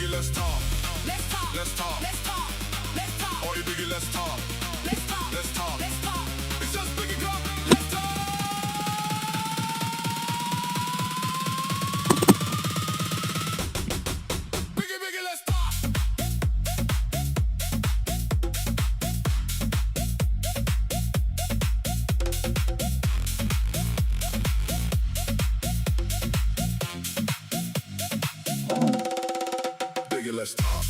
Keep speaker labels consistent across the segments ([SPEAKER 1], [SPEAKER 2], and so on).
[SPEAKER 1] Biggie, let's talk.
[SPEAKER 2] Let's talk.
[SPEAKER 1] Let's talk.
[SPEAKER 2] Let's talk. Let's talk.
[SPEAKER 1] Oi, Biggie, let's talk.
[SPEAKER 2] Let's talk.
[SPEAKER 1] Let's talk.
[SPEAKER 2] Let's talk.
[SPEAKER 1] It's just Biggie Club. Let's talk. Biggie, Biggie, let's talk. Biggie, let's talk.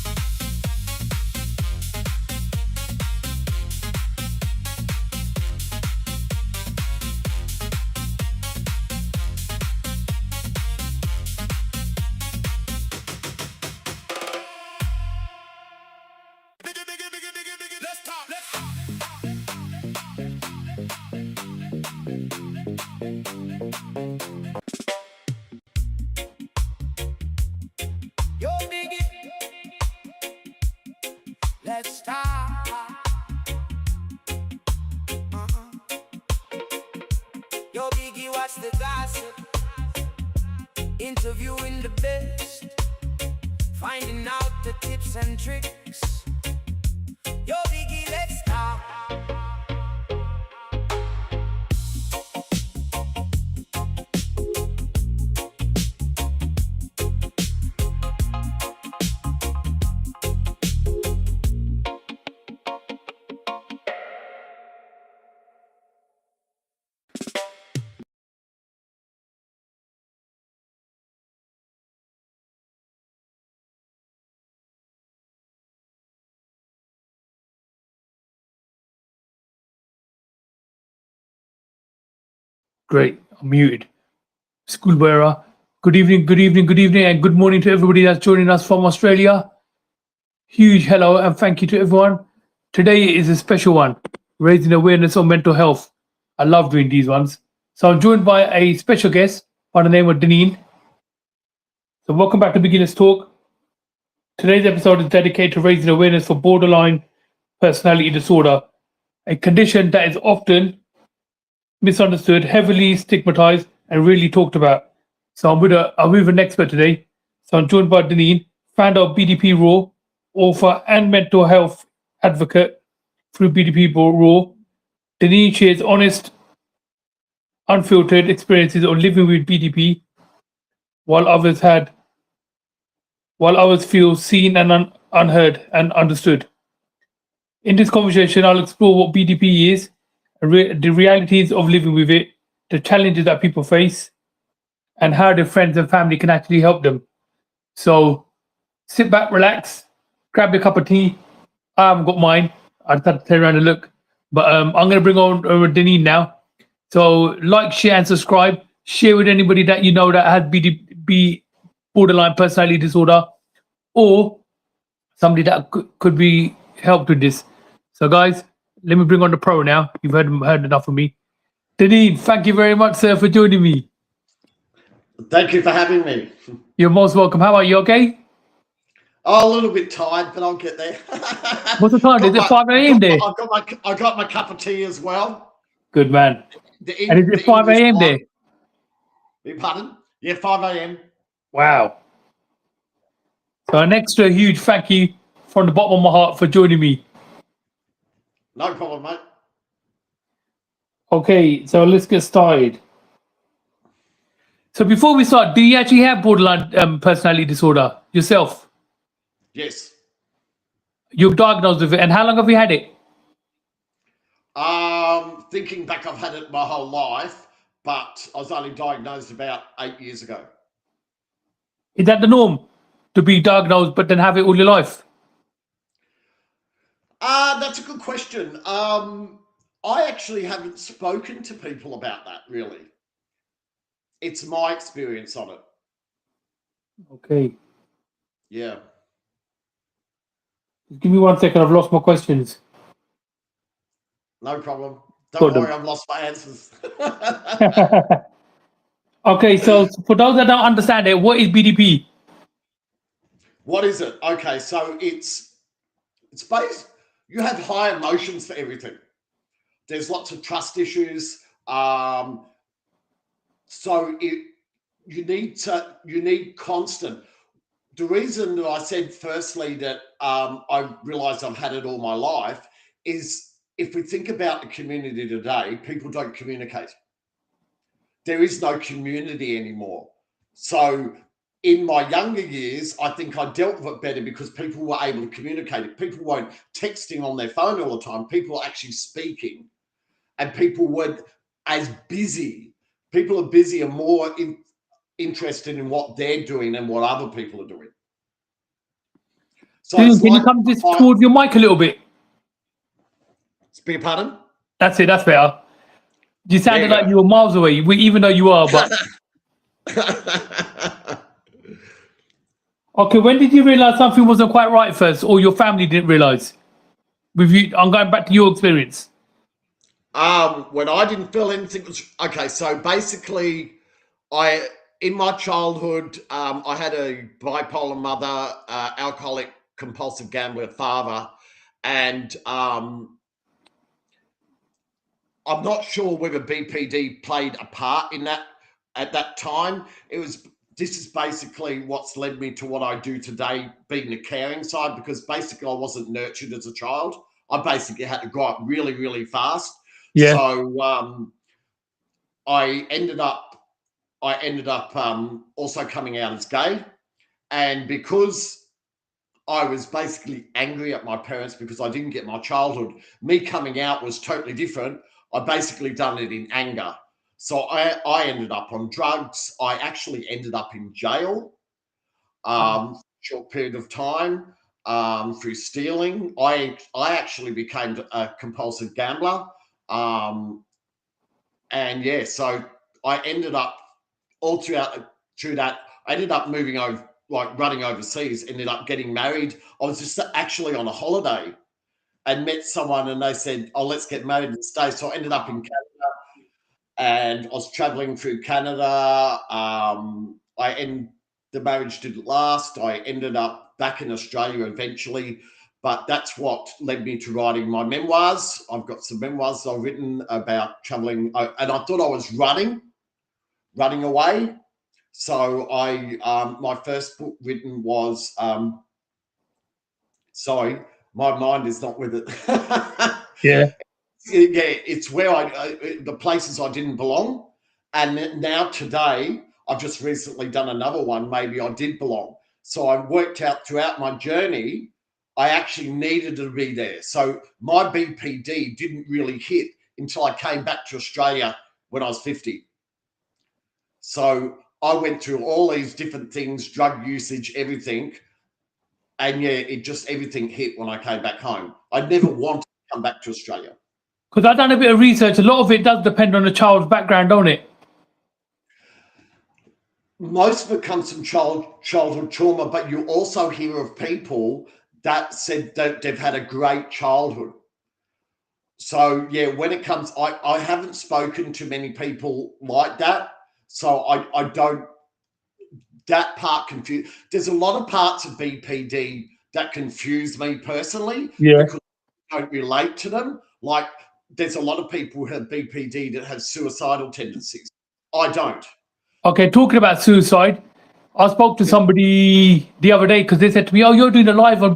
[SPEAKER 1] Biggie, Biggie, Biggie, Biggie, Biggie, let's talk. Let's talk.
[SPEAKER 2] Yo, Biggie. Let's talk. Yo, Biggie, what's the gossip? Interviewing the best, finding out the tips and tricks. Yo, Biggie, let's talk.
[SPEAKER 3] Great. I'm muted. School bearer. Good evening, good evening, good evening, and good morning to everybody that's joining us from Australia. Huge hello and thank you to everyone. Today is a special one, raising awareness on mental health. I love doing these ones. So I'm joined by a special guest by the name of Deneen. So welcome back to Beginners Talk. Today's episode is dedicated to raising awareness for borderline personality disorder, a condition that is often misunderstood, heavily stigmatized, and really talked about. So I'm with an expert today. So I'm joined by Deneen, founder of BDP RAW, author and mental health advocate through BDP RAW. Deneen shares honest, unfiltered experiences of living with BDP, while others feel seen and unheard and understood. In this conversation, I'll explore what BDP is, the realities of living with it, the challenges that people face, and how their friends and family can actually help them. So sit back, relax, grab your cup of tea. I haven't got mine. I just had to turn around and look. But I'm going to bring on Deneen now. So like, share, and subscribe. Share with anybody that you know that has BDP, borderline personality disorder, or somebody that could be helped with this. So guys, let me bring on the pro now. You've heard enough of me. Deneen, thank you very much, sir, for joining me.
[SPEAKER 4] Thank you for having me.
[SPEAKER 3] You're most welcome. How are you? Okay?
[SPEAKER 4] Oh, a little bit tired, but I'll get there.
[SPEAKER 3] What's the time? Is it 5 a.m. there?
[SPEAKER 4] I got my cup of tea as well.
[SPEAKER 3] Good man. And is it 5 a.m. there?
[SPEAKER 4] Pardon? Yeah, 5 a.m.
[SPEAKER 3] Wow. So an extra huge thank you from the bottom of my heart for joining me.
[SPEAKER 4] No problem, mate.
[SPEAKER 3] Okay, so let's get started. So before we start, do you actually have borderline personality disorder yourself?
[SPEAKER 4] Yes.
[SPEAKER 3] You're diagnosed with it, and how long have you had it?
[SPEAKER 4] Thinking back, I've had it my whole life, but I was only diagnosed about 8 years ago.
[SPEAKER 3] Is that the norm, to be diagnosed but then have it all your life?
[SPEAKER 4] That's a good question. I actually haven't spoken to people about that, really. It's my experience on it.
[SPEAKER 3] Okay.
[SPEAKER 4] Yeah.
[SPEAKER 3] Give me 1 second. I've lost my questions.
[SPEAKER 4] No problem.
[SPEAKER 3] Got
[SPEAKER 4] Don't
[SPEAKER 3] them.
[SPEAKER 4] worry, I've lost my answers.
[SPEAKER 3] Okay, so for those that don't understand it, what is BDP?
[SPEAKER 4] What is it? Okay, so it's based, you have high emotions for everything. There's lots of trust issues. So you need constant. the reason that I said firstly that I realised I've had it all my life is if we think about the community today, people don't communicate. There is no community anymore. So in my younger years, I think I dealt with it better because people were able to communicate. People weren't texting on their phone all the time. People were actually speaking, and people weren't as busy. People are busy and more interested in what they're doing than what other people are doing. So
[SPEAKER 3] Can
[SPEAKER 4] it's
[SPEAKER 3] you
[SPEAKER 4] like,
[SPEAKER 3] come this towards your mic a little bit?
[SPEAKER 4] beg your pardon?
[SPEAKER 3] That's it. That's better. You sounded
[SPEAKER 4] There
[SPEAKER 3] like
[SPEAKER 4] you
[SPEAKER 3] you were miles away, even though you are. But
[SPEAKER 4] go.
[SPEAKER 3] okay, when did you realize something wasn't quite right first, or your family didn't realize? With you, I'm going back to your experience.
[SPEAKER 4] When I didn't feel anything was okay. So basically, in my childhood, I had a bipolar mother, alcoholic, compulsive gambler father, and I'm not sure whether BPD played a part in that at that time. This is basically what's led me to what I do today, being the caring side, because basically I wasn't nurtured as a child. I basically had to grow up really, really fast.
[SPEAKER 3] Yeah.
[SPEAKER 4] So I ended up also coming out as gay, and because I was basically angry at my parents because I didn't get my childhood, me coming out was totally different. I basically done it in anger. So I ended up on drugs. I actually ended up in jail short period of time through stealing. I actually became a compulsive gambler. And yeah, so I ended up all through that, I ended up moving over, like running overseas, ended up getting married. I was just actually on a holiday and met someone and they said, oh, let's get married and stay. So I ended up in Canada and I was traveling through Canada. The marriage didn't last. I ended up back in Australia eventually, but that's what led me to writing my memoirs. I've got some memoirs I've written about traveling, and I thought I was running away. So my first book written was, sorry, my mind is not with it.
[SPEAKER 3] Yeah.
[SPEAKER 4] Yeah, it's where the places I didn't belong. And now today, I've just recently done another one, maybe I did belong. So I worked out throughout my journey, I actually needed to be there. So my BPD didn't really hit until I came back to Australia when I was 50. So I went through all these different things, drug usage, everything. And yeah, everything hit when I came back home. I never wanted to come back to Australia.
[SPEAKER 3] Because I've done a bit of research. A lot of it does depend on the child's background, don't it?
[SPEAKER 4] Most of it comes from childhood trauma, but you also hear of people that said that they've had a great childhood. So yeah, when it comes, I haven't spoken to many people like that. So I don't, that part confuse. There's a lot of parts of BPD that confuse me personally because I don't relate to them. Like there's a lot of people who have BPD that have suicidal tendencies. I don't.
[SPEAKER 3] Okay, talking about suicide, I spoke to somebody the other day because they said to me, oh, you're doing a live on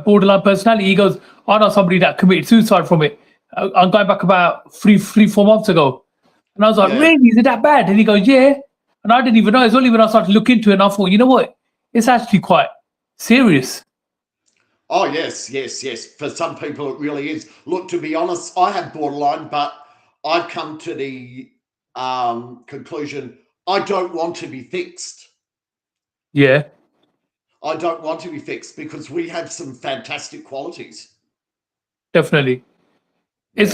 [SPEAKER 3] borderline personality. He goes, I know somebody that committed suicide from it. I'm going back about 4 months ago. And I was like,
[SPEAKER 4] Yeah.
[SPEAKER 3] really? Is it that bad? And he goes, yeah. And I didn't even know. It's only when I started to look into it and I thought, you know what? It's actually quite serious.
[SPEAKER 4] Oh, yes. For some people, it really is. Look, to be honest, I have borderline, but I've come to the conclusion I don't want to be fixed.
[SPEAKER 3] Yeah,
[SPEAKER 4] I don't want to be fixed because we have some fantastic qualities.
[SPEAKER 3] definitely.
[SPEAKER 4] Yeah.
[SPEAKER 3] It's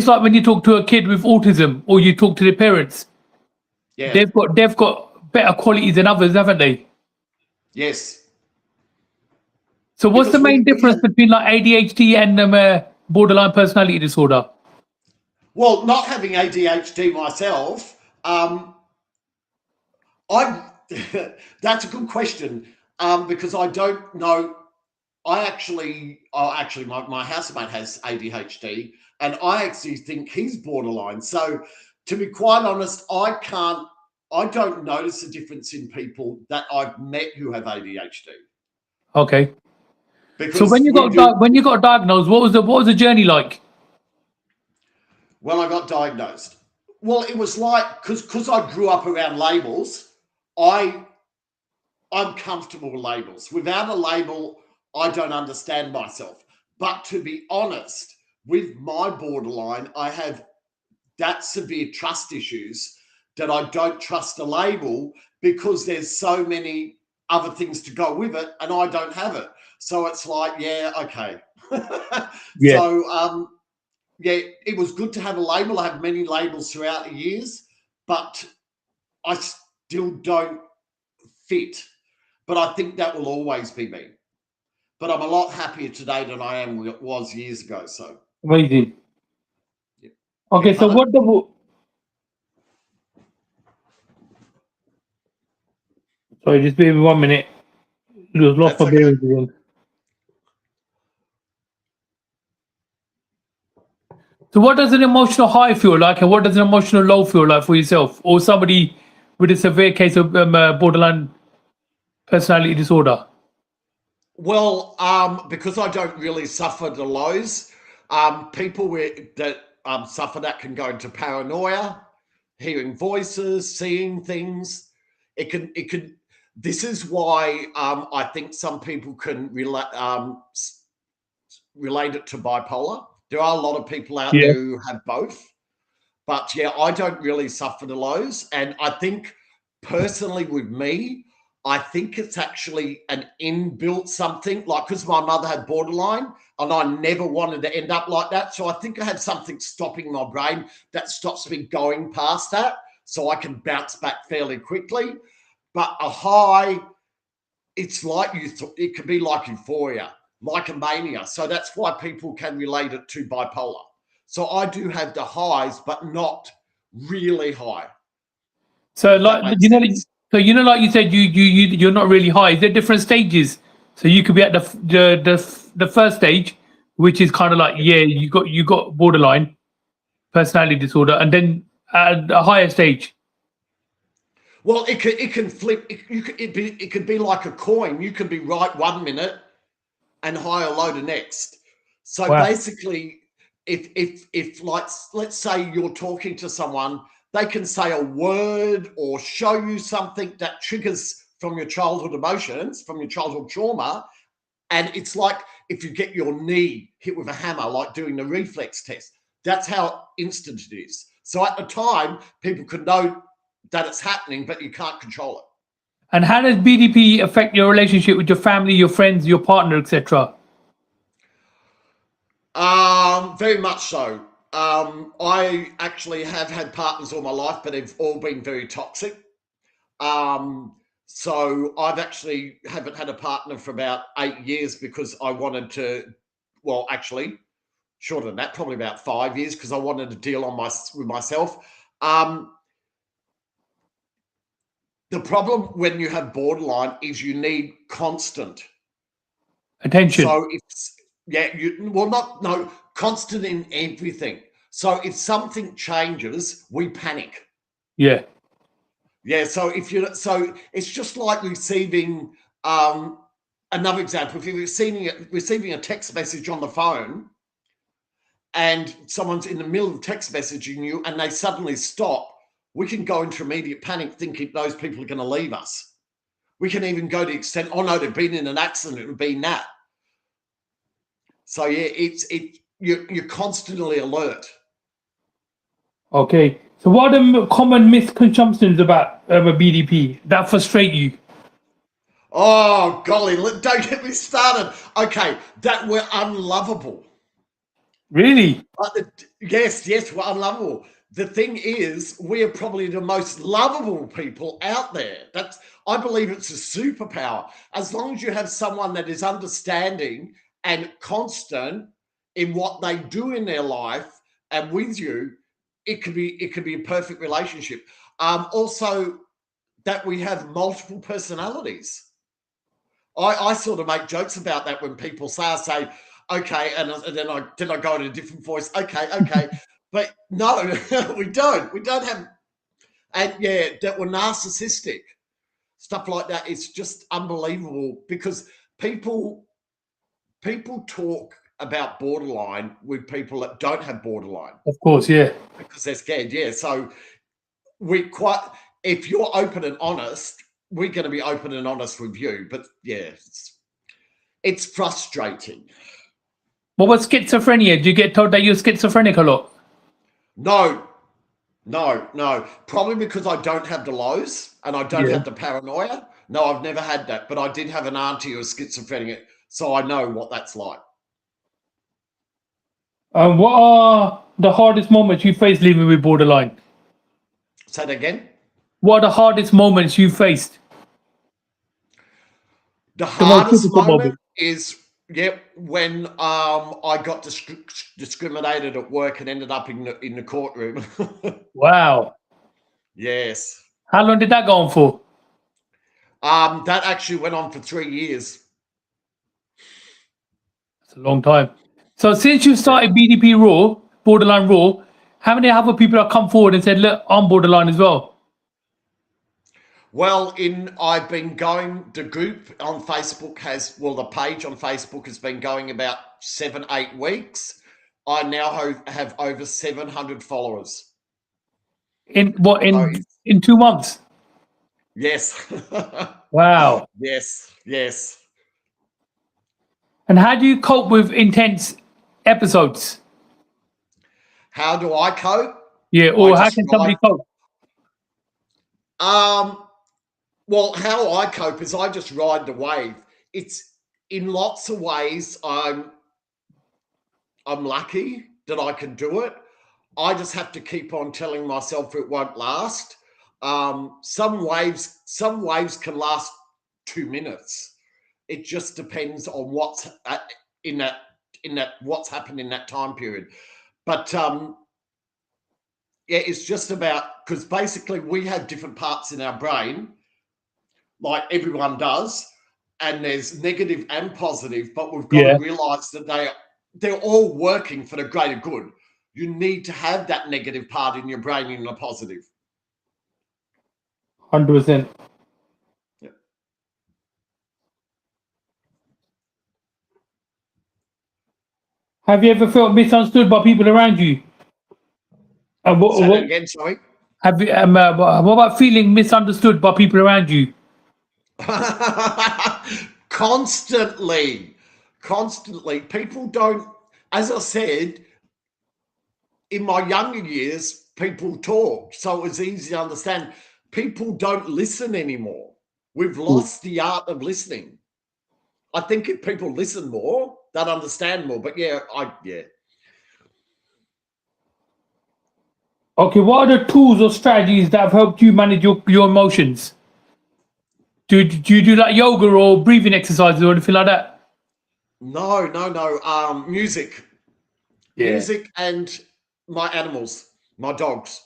[SPEAKER 3] like when you talk to a kid with autism or you talk to their parents.
[SPEAKER 4] Yeah.
[SPEAKER 3] They've got better qualities than others, haven't they?
[SPEAKER 4] Yes.
[SPEAKER 3] So what's the
[SPEAKER 4] Because
[SPEAKER 3] main difference between like ADHD and borderline personality disorder?
[SPEAKER 4] well, not having ADHD myself, that's a good question because I don't know. My housemate has ADHD, and I actually think he's borderline. So, to be quite honest, I can't I don't notice a difference in people that I've met who have ADHD.
[SPEAKER 3] Okay.
[SPEAKER 4] Because
[SPEAKER 3] So when you
[SPEAKER 4] we
[SPEAKER 3] got
[SPEAKER 4] do,
[SPEAKER 3] when you got diagnosed, what was the journey like?
[SPEAKER 4] when I got diagnosed, well, it was like, because I grew up around labels, I'm comfortable with labels. Without a label, I don't understand myself. But to be honest, with my borderline, I have that severe trust issues that I don't trust a label because there's so many other things to go with it and I don't have it. So it's like, yeah, okay.
[SPEAKER 3] Yeah.
[SPEAKER 4] So yeah, it was good to have a label. I have many labels throughout the years, but I still don't fit. But I think that will always be me. But I'm a lot happier today than I was years ago. So,
[SPEAKER 3] Amazing.
[SPEAKER 4] yeah.
[SPEAKER 3] Okay, so
[SPEAKER 4] Pardon?
[SPEAKER 3] sorry, just give me 1 minute. It was lost
[SPEAKER 4] That's
[SPEAKER 3] my
[SPEAKER 4] okay.
[SPEAKER 3] bearings again. So what does an emotional high feel like, and what does an emotional low feel like for yourself, or somebody with a severe case of borderline personality disorder?
[SPEAKER 4] Well, because I don't really suffer the lows, people that suffer that can go into paranoia, hearing voices, seeing things. It can. This is why I think some people can relate it to bipolar. There are a lot of people out
[SPEAKER 3] Yeah.
[SPEAKER 4] there who have both. But yeah, I don't really suffer the lows. And I think personally with me, I think it's actually an inbuilt something, like because my mother had borderline and I never wanted to end up like that. So I think I have something stopping my brain that stops me going past that. So I can bounce back fairly quickly. But a high, it's like it could be like euphoria, like a mania. So that's why people can relate it to bipolar. So I do have the highs, but not really high,
[SPEAKER 3] So
[SPEAKER 4] if that
[SPEAKER 3] like
[SPEAKER 4] makes sense.
[SPEAKER 3] like you said, you're not really high. Is there different stages? So you could be at the first stage, which is kind of like, yeah, you got borderline personality disorder, and then at a higher stage.
[SPEAKER 4] Well, it can flip. It could be like a coin. You can be right 1 minute and high or low the next. So
[SPEAKER 3] Wow.
[SPEAKER 4] basically, if like let's say you're talking to someone, they can say a word or show you something that triggers from your childhood emotions, from your childhood trauma, and it's like if you get your knee hit with a hammer, like doing the reflex test. That's how instant it is. So at the time, people can know that it's happening, but you can't control it.
[SPEAKER 3] And how does BDP affect your relationship with your family, your friends, your partner, etc.?
[SPEAKER 4] Very much so. I actually have had partners all my life, but they've all been very toxic. So I've actually haven't had a partner for about 8 years because I wanted to. Well, actually, shorter than that, probably about 5 years because I wanted to deal with myself. Um, the problem when you have borderline is you need constant.
[SPEAKER 3] Attention.
[SPEAKER 4] So it's yeah, you well not no constant in everything. So if something changes, we panic.
[SPEAKER 3] Yeah.
[SPEAKER 4] Yeah. So if you so it's just like receiving another example. If you're receiving a text message on the phone and someone's in the middle of text messaging you and they suddenly stop, we can go into immediate panic thinking those people are going to leave us. We can even go to the extent, oh no, they've been in an accident, it would be that. So yeah, you're constantly alert.
[SPEAKER 3] Okay. So what are the common misconceptions about a BDP that frustrate you?
[SPEAKER 4] Oh golly, don't get me started. Okay, that we're unlovable.
[SPEAKER 3] Really?
[SPEAKER 4] Yes, we're unlovable. The thing is, we are probably the most lovable people out there. I believe it's a superpower. As long as you have someone that is understanding and constant in what they do in their life and with you, it could be a perfect relationship. Also, that we have multiple personalities. I sort of make jokes about that when people say, I say, okay, and then I go in a different voice, okay, but no, we don't have, and yeah, that were narcissistic. Stuff like that. It's just unbelievable because people talk about borderline with people that don't have borderline
[SPEAKER 3] Of course, yeah.
[SPEAKER 4] because they're scared. Yeah. So if you're open and honest, we're going to be open and honest with you. But yeah, it's frustrating.
[SPEAKER 3] What about schizophrenia? Do you get told that you're schizophrenic a lot?
[SPEAKER 4] No. Probably because I don't have the lows and I don't have the paranoia. No, I've never had that. But I did have an auntie who was schizophrenic, so I know what that's like.
[SPEAKER 3] What are the hardest moments you faced living with borderline?
[SPEAKER 4] Say that again.
[SPEAKER 3] What are the hardest moments you faced?
[SPEAKER 4] The
[SPEAKER 3] The most
[SPEAKER 4] hardest
[SPEAKER 3] difficult
[SPEAKER 4] moment
[SPEAKER 3] moment.
[SPEAKER 4] is when I got discriminated at work and ended up in the courtroom.
[SPEAKER 3] Wow.
[SPEAKER 4] Yes.
[SPEAKER 3] How long did that go on for?
[SPEAKER 4] That actually went on for 3 years.
[SPEAKER 3] It's a long time. So since you started BDP RAW, Borderline RAW, how many other people have come forward and said, look, I'm borderline as well?
[SPEAKER 4] Well, I've been going, the group on Facebook the page on Facebook has been going about 7-8 weeks. I now have over 700 followers.
[SPEAKER 3] In 2 months?
[SPEAKER 4] Yes.
[SPEAKER 3] Wow.
[SPEAKER 4] Yes.
[SPEAKER 3] And how do you cope with intense episodes?
[SPEAKER 4] How do I cope?
[SPEAKER 3] Yeah, or how can somebody cope?
[SPEAKER 4] Well, how I cope is I just ride the wave. It's in lots of ways I'm lucky that I can do it. I just have to keep on telling myself it won't last. Some waves can last 2 minutes. It just depends on what's what's happened in that time period. But yeah, it's just about, because basically we have different parts in our brain, like everyone does, and there's negative and positive, but we've got to realize that they're all working for the greater good. You need to have that negative part in your brain in the positive.
[SPEAKER 3] 100%.
[SPEAKER 4] Yeah.
[SPEAKER 3] Have you ever felt misunderstood by people around you?
[SPEAKER 4] Say that again, sorry.
[SPEAKER 3] Have you? What about feeling misunderstood by people around you?
[SPEAKER 4] Constantly. People don't, as I said, in my younger years, people talked, so it was easy to understand. People don't listen anymore. We've lost the art of listening. I think if people listen more, they'd understand more. But yeah.
[SPEAKER 3] Okay, what are the tools or strategies that have helped you manage your emotions? Do you do like yoga or breathing exercises or anything like that?
[SPEAKER 4] No. Music.
[SPEAKER 3] Yeah.
[SPEAKER 4] Music and my animals, my dogs.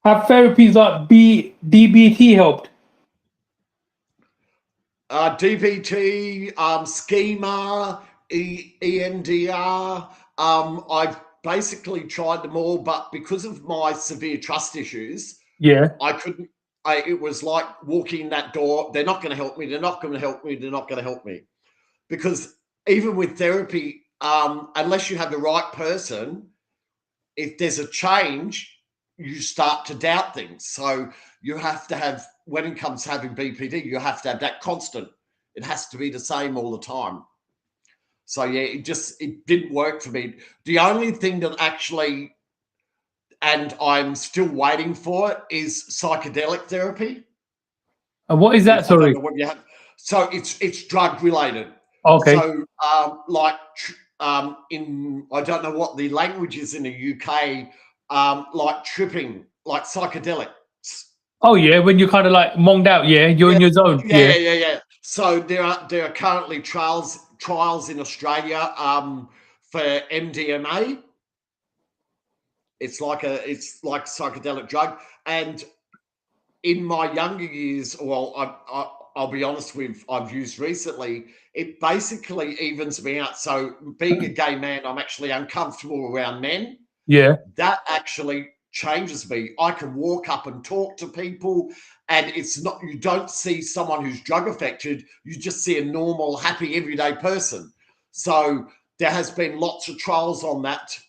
[SPEAKER 3] Have therapies like DBT helped?
[SPEAKER 4] DBT, schema, EMDR. I've basically tried them all, but because of my severe trust issues, I couldn't. It was like walking that door. They're not going to help me. They're not going to help me. They're not going to help me. Because even with therapy, unless you have the right person, if there's a change, you start to doubt things. So you have to have, when it comes to having BPD, you have to have that constant. It has to be the same all the time. So yeah, it didn't work for me. The only thing that actually, and I'm still waiting for it, is psychedelic therapy.
[SPEAKER 3] And what is that?
[SPEAKER 4] I don't
[SPEAKER 3] Sorry.
[SPEAKER 4] know what you have. So it's drug related.
[SPEAKER 3] Okay.
[SPEAKER 4] So I don't know what the language is in the UK, like tripping, like psychedelics.
[SPEAKER 3] Oh yeah, when you're kind of like monged out, you're in your zone.
[SPEAKER 4] Yeah. So there are currently trials in Australia for MDMA. It's like a psychedelic drug, and in my younger years, well, I'll be honest with, I've used recently, it basically evens me out. So being a gay man, I'm actually uncomfortable around men.
[SPEAKER 3] Yeah.
[SPEAKER 4] That actually changes me. I can walk up and talk to people, and it's not, you don't see someone who's drug affected, you just see a normal, happy, everyday person. So there has been lots of trials on that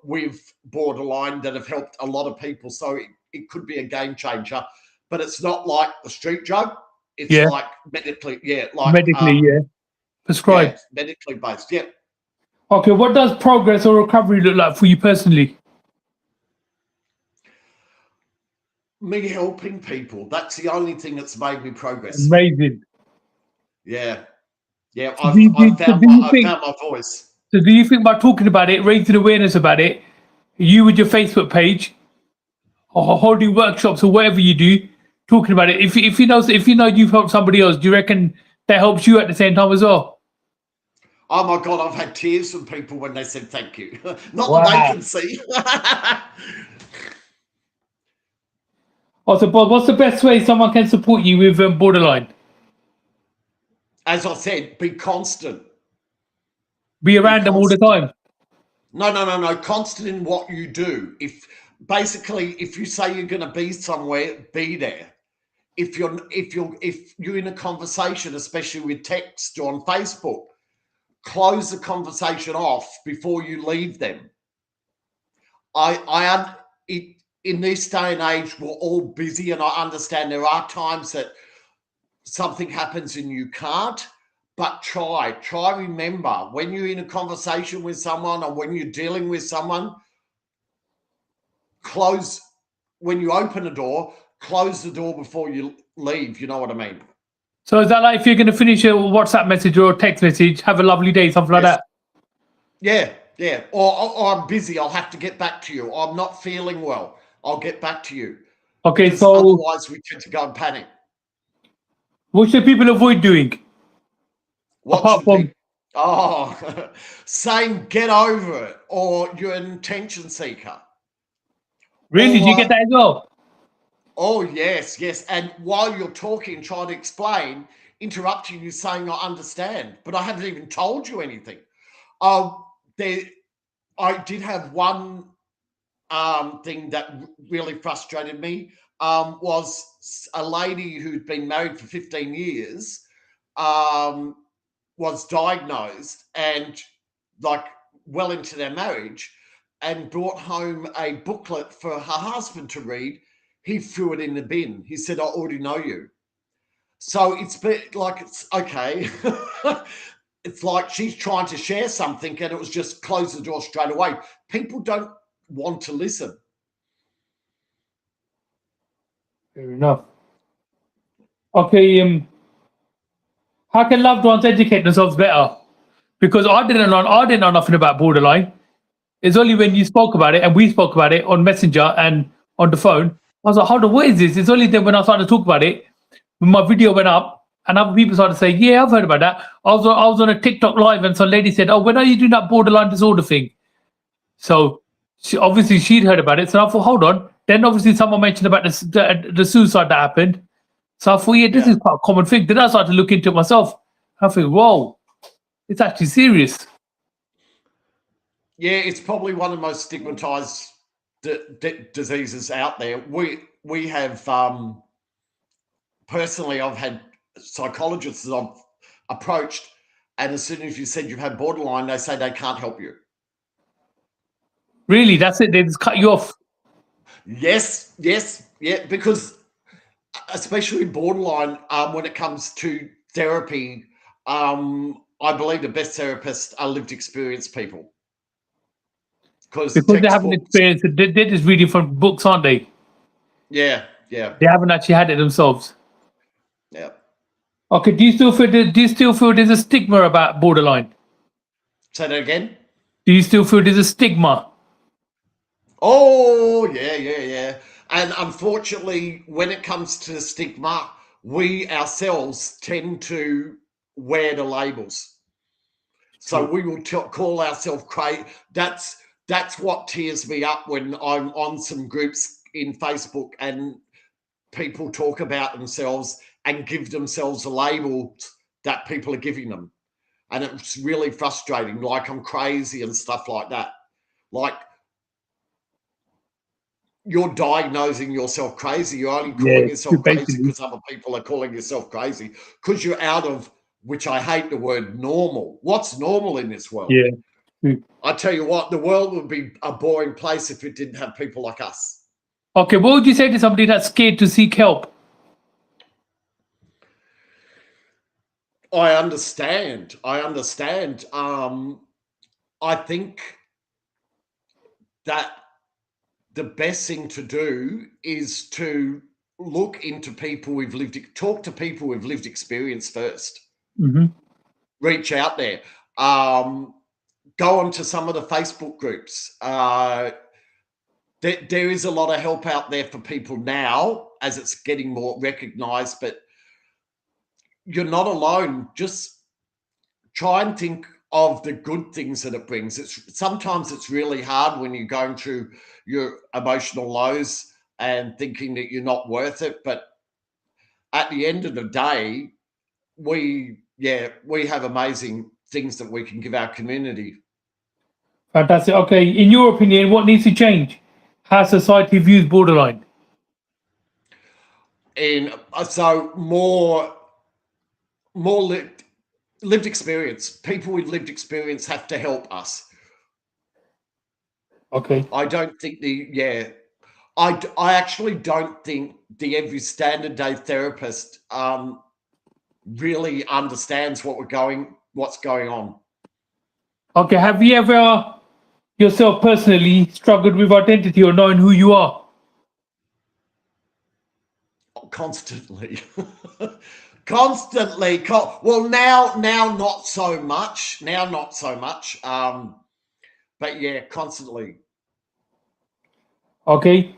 [SPEAKER 4] with borderline that have helped a lot of people. So it could be a game changer, but it's not like a street drug. It's
[SPEAKER 3] Yeah.
[SPEAKER 4] like medically,
[SPEAKER 3] Medically, yeah. Prescribed.
[SPEAKER 4] medically based. Yeah.
[SPEAKER 3] Okay, what does progress or recovery look like for you personally?
[SPEAKER 4] Me helping people. That's the only thing that's made me progress.
[SPEAKER 3] Amazing.
[SPEAKER 4] Yeah. Yeah.
[SPEAKER 3] So do you,
[SPEAKER 4] I've
[SPEAKER 3] so
[SPEAKER 4] found
[SPEAKER 3] do you
[SPEAKER 4] I've
[SPEAKER 3] think
[SPEAKER 4] found my voice.
[SPEAKER 3] so do you think by talking about it, raising awareness about it, you with your Facebook page or holding workshops or whatever you do, talking about it, if you know you've helped somebody else, do you reckon that helps you at the same time as well?
[SPEAKER 4] Oh my God, I've had tears from people when they said thank you. Not that they
[SPEAKER 3] Wow.
[SPEAKER 4] can see.
[SPEAKER 3] Also, Bob, what's the best way someone can support you with borderline?
[SPEAKER 4] As I said, be constant.
[SPEAKER 3] Be around them all the time.
[SPEAKER 4] No. Constant in what you do. If you say you're going to be somewhere, be there. If you're in a conversation, especially with text or on Facebook, close the conversation off before you leave them. In this day and age, we're all busy, and I understand there are times that something happens and you can't. But try remember, when you're in a conversation with someone or when you're dealing with someone, when you open a door, close the door before you leave. You know what I mean?
[SPEAKER 3] So is that like if you're going to finish a WhatsApp message or a text message, have a lovely day, something like
[SPEAKER 4] Yes.
[SPEAKER 3] that?
[SPEAKER 4] Yeah. Or I'm busy, I'll have to get back to you. I'm not feeling well, I'll get back to you.
[SPEAKER 3] Okay,
[SPEAKER 4] Because
[SPEAKER 3] so
[SPEAKER 4] otherwise we tend to go and panic.
[SPEAKER 3] what should people avoid doing?
[SPEAKER 4] What
[SPEAKER 3] Apart
[SPEAKER 4] should
[SPEAKER 3] from
[SPEAKER 4] people? Oh, saying get over it, or you're an attention seeker.
[SPEAKER 3] really, do you
[SPEAKER 4] Or
[SPEAKER 3] get that as well?
[SPEAKER 4] oh yes. And while you're talking, trying to explain, interrupting you, saying I understand, but I haven't even told you anything. I did have one thing that really frustrated me. Was a lady who'd been married for 15 years. Was diagnosed and like well into their marriage, and brought home a booklet for her husband to read. He threw it in the bin. He said, I already know you. So it's like, it's okay. It's like she's trying to share something and it was just close the door straight away. People don't want to listen.
[SPEAKER 3] Fair enough. Okay, how can loved ones educate themselves better? Because I didn't know nothing about borderline. It's only when you spoke about it and we spoke about it on Messenger and on the phone. I was like, hold on, what is this? It's only then when I started to talk about it, when my video went up and other people started saying, yeah, I've heard about that. I was on a TikTok live and some lady said, oh, when are you doing that borderline disorder thing? So she'd heard about it. So I thought, hold on. Then obviously someone mentioned about the suicide that happened. So I thought, yeah, this is quite a common thing. Then I started to look into it myself. I think, whoa, it's actually serious.
[SPEAKER 4] Yeah, it's probably one of the most stigmatized diseases out there. We have personally, I've had psychologists that I've approached, and as soon as you said you've had borderline, they say they can't help you.
[SPEAKER 3] Really, that's it. They just cut you off.
[SPEAKER 4] Yes, yeah, because especially borderline, when it comes to therapy, I believe the best therapists are lived experience people. Because
[SPEAKER 3] They haven't experienced it. They're just reading from books, aren't they?
[SPEAKER 4] Yeah.
[SPEAKER 3] They haven't actually had it themselves.
[SPEAKER 4] Yeah.
[SPEAKER 3] Okay, do you still feel there's a stigma about borderline?
[SPEAKER 4] Say that again.
[SPEAKER 3] Do you still feel there's a stigma?
[SPEAKER 4] Oh, yeah. And unfortunately, when it comes to stigma, we ourselves tend to wear the labels. So we will call ourselves crazy. That's what tears me up when I'm on some groups in Facebook and people talk about themselves and give themselves a label that people are giving them. And it's really frustrating, like I'm crazy and stuff like that. Like, you're diagnosing yourself crazy. You're only calling yourself crazy because other people are calling yourself crazy because you're out of, which I hate the word normal. What's normal in this world?
[SPEAKER 3] Yeah.
[SPEAKER 4] I tell you what, the world would be a boring place if it didn't have people like us.
[SPEAKER 3] Okay, what would you say to somebody that's scared to seek help?
[SPEAKER 4] I understand. I think that the best thing to do is to look into people talk to people with lived experience first.
[SPEAKER 3] Mm-hmm.
[SPEAKER 4] Reach out there. Go onto some of the Facebook groups. There is a lot of help out there for people now as it's getting more recognized, but you're not alone. Just try and think of the good things that it brings. Sometimes it's really hard when you're going through your emotional lows and thinking that you're not worth it. But at the end of the day, we have amazing things that we can give our community.
[SPEAKER 3] Fantastic. Okay, in your opinion, what needs to change? How society views borderline?
[SPEAKER 4] And so more lived experience. People with lived experience have to help us.
[SPEAKER 3] Okay.
[SPEAKER 4] I don't think I actually don't think the every standard day therapist really understands what's going on.
[SPEAKER 3] Okay, have you ever yourself personally struggled with identity or knowing who you are?
[SPEAKER 4] Constantly. Constantly. Well, now not so much. But yeah, constantly.
[SPEAKER 3] Okay.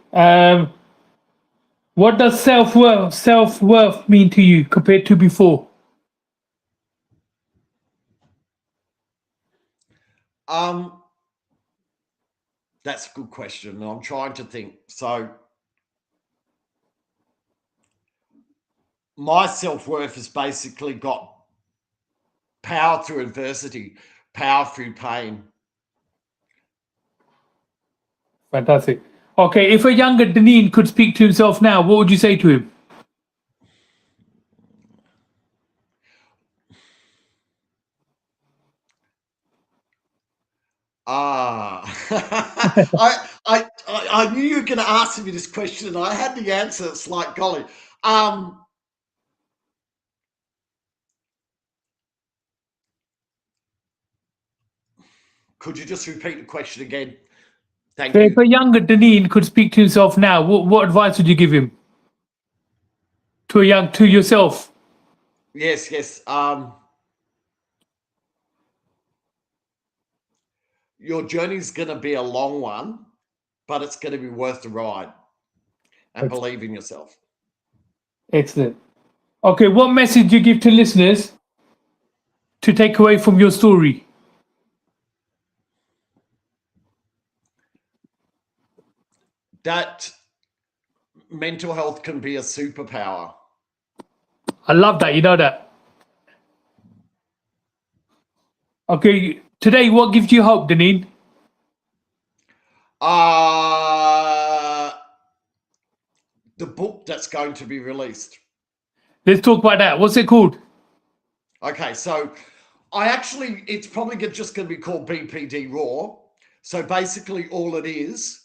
[SPEAKER 3] What does self-worth mean to you compared to before?
[SPEAKER 4] That's a good question. I'm trying to think. So my self-worth has basically got power through adversity, power through pain.
[SPEAKER 3] Fantastic. Okay, if a younger Deneen could speak to himself now, what would you say to him?
[SPEAKER 4] I knew you were going to ask me this question, and I had the answer. It's like, golly. Could you just repeat the question again? Thank
[SPEAKER 3] So
[SPEAKER 4] you.
[SPEAKER 3] if a younger Deneen could speak to himself now, what advice would you give him? To yourself?
[SPEAKER 4] Yes. Your journey's going to be a long one, but it's going to be worth the ride. And believe in yourself.
[SPEAKER 3] Excellent. Okay, what message do you give to listeners to take away from your story?
[SPEAKER 4] That mental health can be a superpower.
[SPEAKER 3] I love that. You know that. Okay, today, what gives you hope, Deneen?
[SPEAKER 4] The book that's going to be released.
[SPEAKER 3] Let's talk about that. What's it called?
[SPEAKER 4] Okay, so it's probably just going to be called BPD RAW. So basically all it is,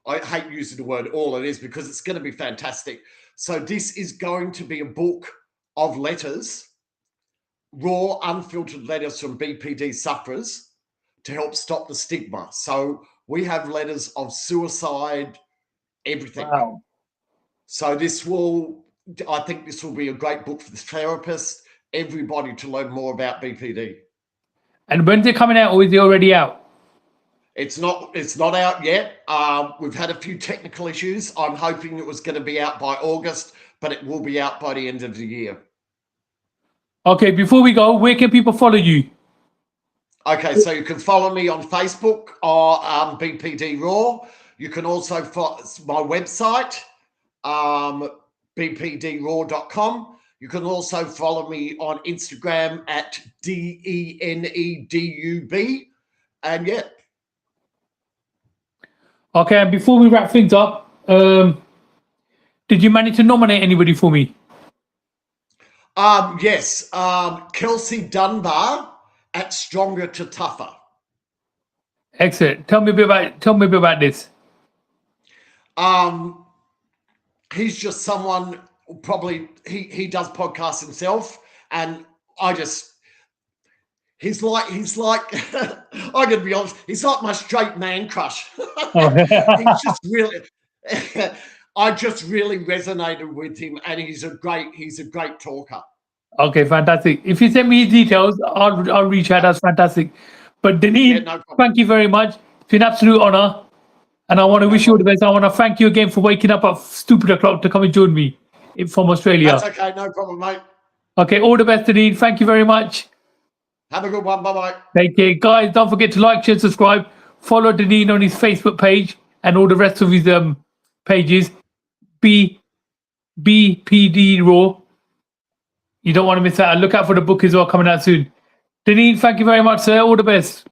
[SPEAKER 4] I hate using the word all it is because it's going to be fantastic. So this is going to be a book of letters, raw, unfiltered letters from BPD sufferers to help stop the stigma. So we have letters of suicide, everything.
[SPEAKER 3] Wow.
[SPEAKER 4] So I think this will be a great book for the therapist, everybody to learn more about BPD.
[SPEAKER 3] And when's it coming out, or is it already out?
[SPEAKER 4] It's not out yet. We've had a few technical issues. I'm hoping it was going to be out by August, but it will be out by the end of the year.
[SPEAKER 3] Okay, before we go, where can people follow you?
[SPEAKER 4] Okay, so you can follow me on Facebook or BPD RAW. You can also follow my website, bpdraw.com. You can also follow me on Instagram at DENEDUB. And yeah.
[SPEAKER 3] Okay, and before we wrap things up, did you manage to nominate anybody for me?
[SPEAKER 4] Yes. Kelsey Dunbar at Stronger to Tougher.
[SPEAKER 3] Excellent. Tell me a bit about this.
[SPEAKER 4] He's just someone, probably he does podcasts himself, and he's like I gotta be honest, he's like my straight man crush. He's just really I just really resonated with him, and he's a great talker.
[SPEAKER 3] Okay, fantastic. If you send me his details, I'll reach out. That's fantastic. But Deneen,
[SPEAKER 4] No problem.
[SPEAKER 3] thank you very much. It's been an absolute honor. And I want to wish you all the best. I want to thank you again for waking up at stupid o'clock to come and join me from Australia.
[SPEAKER 4] That's okay, no problem, mate.
[SPEAKER 3] Okay, all the best, Deneen. Thank you very much.
[SPEAKER 4] Have a good one. Bye-bye.
[SPEAKER 3] Take care. Guys, don't forget to like, share, subscribe. Follow Deneen on his Facebook page and all the rest of his pages. BPD RAW. You don't want to miss that. Look out for the book as well coming out soon. Deneen, thank you very much, sir. All the best.